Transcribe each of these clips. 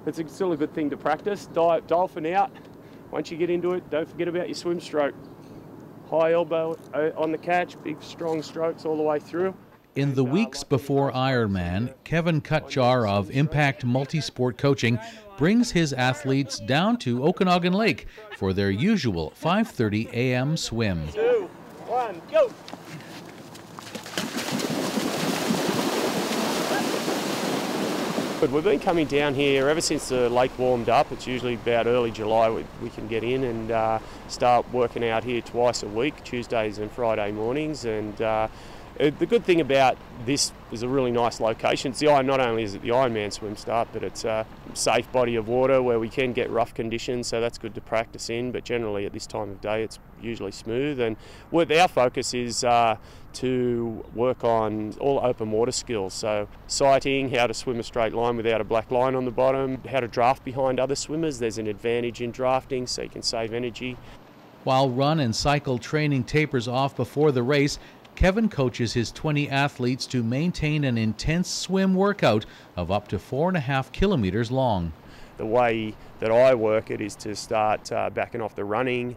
it's still a good thing to practice. Dolphin out. Once you get into it, don't forget about your swim stroke. High elbow on the catch, big strong strokes all the way through. In the weeks before Ironman, Kevin Cutjar of Impact Multisport Coaching brings his athletes down to Okanagan Lake for their usual 5:30 a.m. swim. 2, 1, go! But we've been coming down here ever since the lake warmed up. It's usually about early July we can get in and start working out here twice a week, Tuesdays and Friday mornings. And the good thing about this is a really nice location. It's not only is it the Ironman swim start, but it's a safe body of water where we can get rough conditions, so that's good to practice in. But generally at this time of day, it's usually smooth. And our focus is to work on all open water skills. So sighting, how to swim a straight line without a black line on the bottom, how to draft behind other swimmers. There's an advantage in drafting, so you can save energy. While run and cycle training tapers off before the race, Kevin coaches his 20 athletes to maintain an intense swim workout of up to 4.5 kilometers long. The way that I work it is to start backing off the running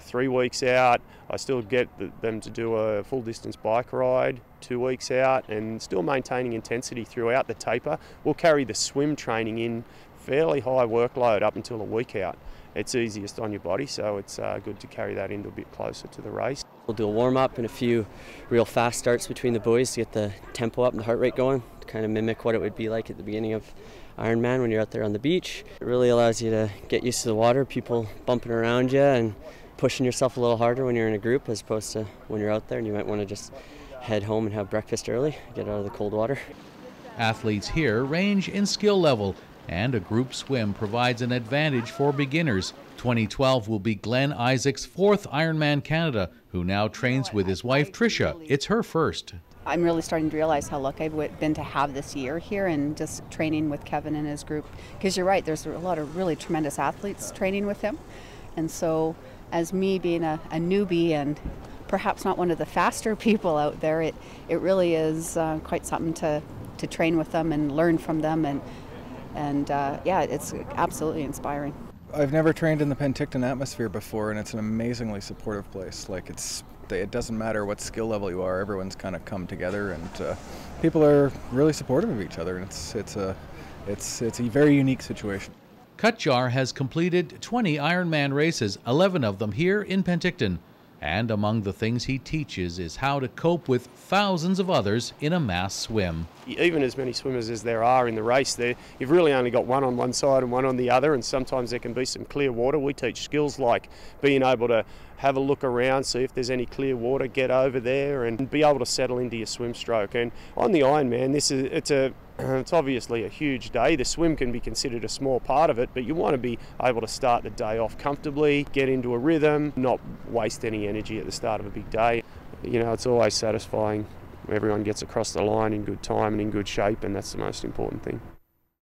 3 weeks out. I still get them to do a full distance bike ride 2 weeks out and still maintaining intensity throughout the taper. We'll carry the swim training in fairly high workload up until a week out. It's easiest on your body, so it's good to carry that in a bit closer to the race. We'll do a warm-up and a few real fast starts between the buoys to get the tempo up and the heart rate going, to kind of mimic what it would be like at the beginning of Ironman when you're out there on the beach. It really allows you to get used to the water, people bumping around you and pushing yourself a little harder when you're in a group as opposed to when you're out there and you might want to just head home and have breakfast early, get out of the cold water. Athletes here range in skill level, and a group swim provides an advantage for beginners. 2012 will be Glenn Isaac's 4th Ironman Canada, who now trains with his wife Trisha. It's her first. I'm really starting to realize how lucky I've been to have this year here and just training with Kevin and his group. Because you're right, there's a lot of really tremendous athletes training with him. And so as me being a newbie and perhaps not one of the faster people out there, it really is quite something to train with them and learn from them. And yeah, it's absolutely inspiring. I've never trained in the Penticton atmosphere before, and it's an amazingly supportive place. Like it doesn't matter what skill level you are, everyone's kind of come together, and people are really supportive of each other. And it's a very unique situation. Cutjar has completed 20 Ironman races, 11 of them here in Penticton. And among the things he teaches is how to cope with thousands of others in a mass swim. Even as many swimmers as there are in the race, you've really only got one on one side and one on the other, and sometimes there can be some clear water. We teach skills like being able to have a look around, see if there's any clear water, get over there and be able to settle into your swim stroke. And on the Ironman, it's obviously a huge day. The swim can be considered a small part of it, but you want to be able to start the day off comfortably, get into a rhythm, not waste any energy at the start of a big day. You know, it's always satisfying. Everyone gets across the line in good time and in good shape, and that's the most important thing.